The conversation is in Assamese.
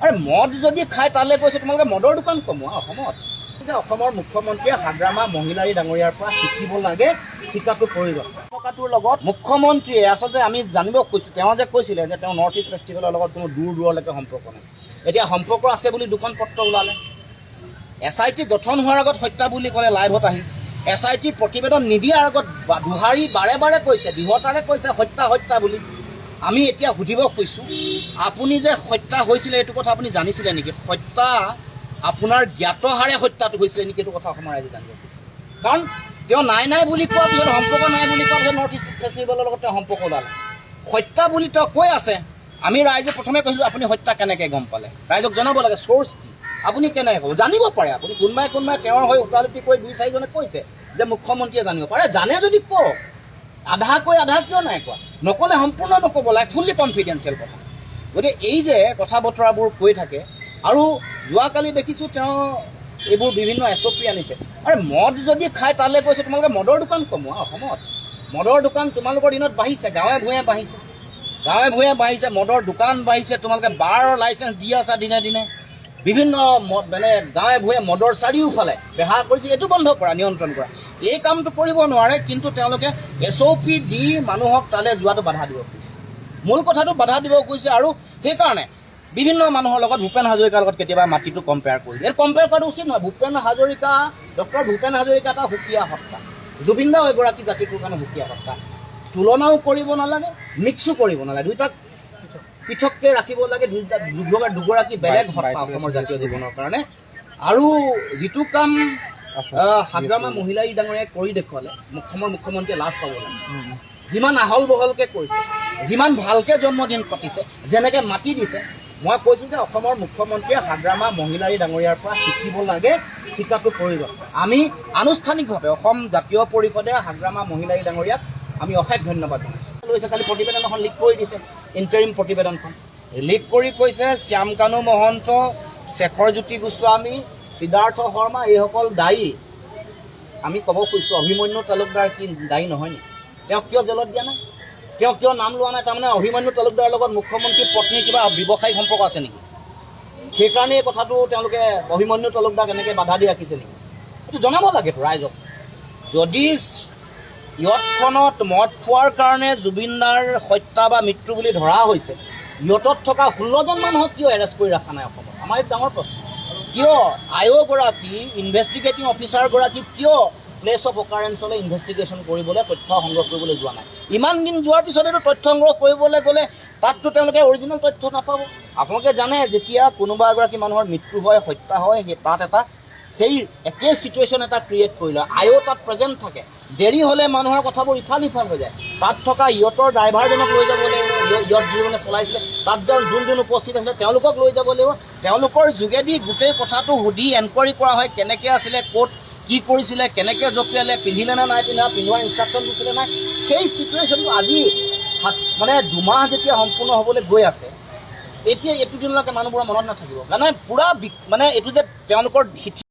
আৰে মদ যদি খাই তালৈ গৈছে তোমালোকে মদৰ দোকান কমোৱা অসমত। অসমৰ মুখ্যমন্ত্ৰীয়ে হাগ্ৰামা মহিলাৰী ডাঙৰীয়াৰ পৰা শিকিব লাগে, শিকাটো প্ৰয়োজন। টকাটোৰ লগত মুখ্যমন্ত্ৰীয়ে আচলতে আমি জানিব কৈছোঁ, তেওঁ যে কৈছিলে যে তেওঁ নৰ্থ ইষ্ট ফেষ্টিভেলৰ লগত কোনো দূৰ দূৰলৈকে সম্পৰ্ক নাই। এতিয়া সম্পৰ্ক আছে বুলি দুখন পত্ৰ ওলালে। SIT গঠন হোৱাৰ আগত হত্যা বুলি ক'লে লাইভত আহি, SIT প্ৰতিবেদন নিদিয়াৰ আগত দুহাৰী বাৰে বাৰে কৈছে, দৃঢ়তাৰে কৈছে হত্যা হত্যা বুলি। আমি এতিয়া সুধিব কৈছোঁ, আপুনি যে হত্যা হৈছিলে এইটো কথা আপুনি জানিছিলে নেকি? হত্যা আপোনাৰ জ্ঞাতহাৰে হত্যাটো হৈছিলে নেকি? এইটো কথা অসমৰ ৰাইজে জানিব কৈছে। কাৰণ তেওঁ নাই নাই বুলি কোৱাৰ পিছত, সম্পৰ্ক নাই বুলি কোৱাৰ পিছত নৰ্থ ইষ্ট ফেষ্টিভেলৰ লগত তেওঁ সম্পৰ্ক ওলালে। হত্যা বুলি তেওঁ কৈ আছে। আমি ৰাইজে প্ৰথমে কৈছিলোঁ আপুনি হত্যা কেনেকৈ গম পালে? ৰাইজক জনাব লাগে চ'ৰ্চ কি, আপুনি কেনেকৈ ক'ব? জানিব পাৰে আপুনি। কোনোবাই তেওঁৰ হৈ ওকালতি কৰি 2-4জনে কৈছে যে মুখ্যমন্ত্ৰীয়ে জানিব পাৰে। জানে যদি কওক, আধা কৈ আধা কিয় নাই কোৱা? নক'লে সম্পূৰ্ণ নক'ব লাগে, ফুল্লি কনফিডেঞ্চিয়েল কথা। গতিকে এই যে কথা বতৰাবোৰ কৈ থাকে, আৰু যোৱাকালি দেখিছোঁ তেওঁ এইবোৰ বিভিন্ন SOP আনিছে। আৰে মদ যদি খাই তালৈ গৈছে তোমালোকে মদৰ দোকান কমোৱা অসমত। মদৰ দোকান তোমালোকৰ দিনত বাঢ়িছে, গাঁৱে ভূঞে বাঢ়িছে, গাঁৱে ভূঞে বাঢ়িছে, মদৰ দোকান বাঢ়িছে, তোমালোকে বাৰৰ লাইচেঞ্চ দি আছা দিনে দিনে। বিভিন্ন মানে গাঁৱে ভূঞে মদৰ চাৰিওফালে বেহা কৰিছে। এইটো বন্ধ কৰা, নিয়ন্ত্ৰণ কৰা। এই কামটো কৰিব নোৱাৰে, কিন্তু তেওঁলোকে SOP দি মানুহক তালৈ যোৱাটো বাধা দিব খুজিছে। মূল কথাটো বাধা দিব খুজিছে, আৰু সেইকাৰণে বিভিন্ন মানুহৰ লগত ভূপেন হাজৰিকাৰ লগত কেতিয়াবা মাটিটো কম্পেয়াৰ কৰি দিয়ে। কম্পেয়াৰ কৰাটো উচিত নহয়। ডক্টৰ ভূপেন হাজৰিকা এটা সুকীয়া সত্তা, জুবিন দাও এগৰাকী জাতিটোৰ কাৰণে সুকীয়া সত্তা। তুলনাও কৰিব নালাগে, মিক্সো কৰিব নালাগে, দুয়োটাক পৃথককৈ ৰাখিব লাগে। দুগৰাকী বেলেগ সত্তা অসমৰ জাতীয় জীৱনৰ কাৰণে। আৰু যিটো কাম হাগ্ৰামা মহিলাৰী ডাঙৰীয়াই কৰি দেখুৱালে, অসমৰ মুখ্যমন্ত্ৰীয়ে লাজ পাব লাগে। যিমান আহল বহলকৈ কৰিছে, যিমান ভালকৈ জন্মদিন পাতিছে, যেনেকৈ মাতি দিছে, মই কৈছোঁ যে অসমৰ মুখ্যমন্ত্ৰীয়ে হাগ্ৰামা মহিলাৰী ডাঙৰীয়াৰ পৰা শিকিব লাগে, শিকাটো প্ৰয়োজন। আমি আনুষ্ঠানিকভাৱে অসম জাতীয় পৰিষদে হাগ্ৰামা মহিলাৰী ডাঙৰীয়াক আমি অশেষ ধন্যবাদ জনাইছোঁ। লৈছে কালি প্ৰতিবেদন এখন লিক কৰি দিছে, ইণ্টাৰিম প্ৰতিবেদনখন লিক কৰি কৈছে শ্যামকানু মহন্ত, শেখৰজ্যোতি গোস্বামী, সিদ্ধাৰ্থ শৰ্মা এইসকল দায়ী। আমি ক'ব খুজিছোঁ অভিমন্যু তালুকদাৰ কি দায়ী নহয় নেকি? তেওঁক কিয় জেলত দিয়া নাই? তেওঁ কিয় নাম লোৱা নাই? তাৰমানে অভিমন্যু তালুকদাৰৰ লগত মুখ্যমন্ত্ৰীৰ পত্নীৰ কিবা ব্যৱসায়িক সম্পৰ্ক আছে নেকি? সেইকাৰণে এই কথাটো তেওঁলোকে অভিমন্যু তালুকদাৰক এনেকৈ বাধা দি ৰাখিছে নেকি? এইটো জনাব লাগেতো ৰাইজক। যদি ইয়তখনত মদ খোৱাৰ কাৰণে জুবিনদাৰ হত্যা বা মৃত্যু বুলি ধৰা হৈছে, ইয়তত থকা 16জন মানুহক কিয় এৰেষ্ট কৰি ৰখা নাই অসমত? আমাৰ এইটো ডাঙৰ প্ৰশ্ন। কিয় আয়োগৰাকী, ইনভেষ্টিগেটিং অফিচাৰগৰাকী কিয় প্লেচ অফ অকাৰেঞ্চলৈ ইনভেষ্টিগেশ্যন কৰিবলৈ, তথ্য সংগ্ৰহ কৰিবলৈ যোৱা নাই? ইমান দিন যোৱাৰ পিছতেতো তথ্য সংগ্ৰহ কৰিবলৈ গ'লে তাততো তেওঁলোকে অৰিজিনেল তথ্য নাপাব। আপোনালোকে জানে যেতিয়া কোনোবা এগৰাকী মানুহৰ মৃত্যু হয়, হত্যা হয়, তাত সেই একে চিটুৱেশ্যন এটা ক্ৰিয়েট কৰি লয়। তাত প্ৰেজেণ্ট থাকে। দেৰি হ'লে মানুহৰ কথাবোৰ ইফাল সিফাল হৈ যায়। তাত থকা ইয়তৰ ড্ৰাইভাৰজনক লৈ যাব লাগিব, ইয়ত যিজনে চলাইছিলে, তাত যোন উপস্থিত আছিলে তেওঁলোকক লৈ যাব লাগিব। তেওঁলোকৰ যোগেদি গোটেই কথাটো সুধি এনকুৱাৰী কৰা হয়, কেনেকৈ আছিলে, ক'ত কি কৰিছিলে, কেনেকৈ জঁপিয়ালে, পিন্ধিলে নে নাই পিন্ধোৱা ইনষ্ট্ৰাকশ্যন দিছিলে নাই। সেই চিটুৱেশ্যনটো আজি মানে 2 মাহ যেতিয়া সম্পূৰ্ণ হ'বলৈ গৈ আছে, এতিয়া এইটো দিনলৈকে মানুহবোৰৰ মনত নাথাকিব। মানে পূৰা মানে এইটো যে তেওঁলোকৰ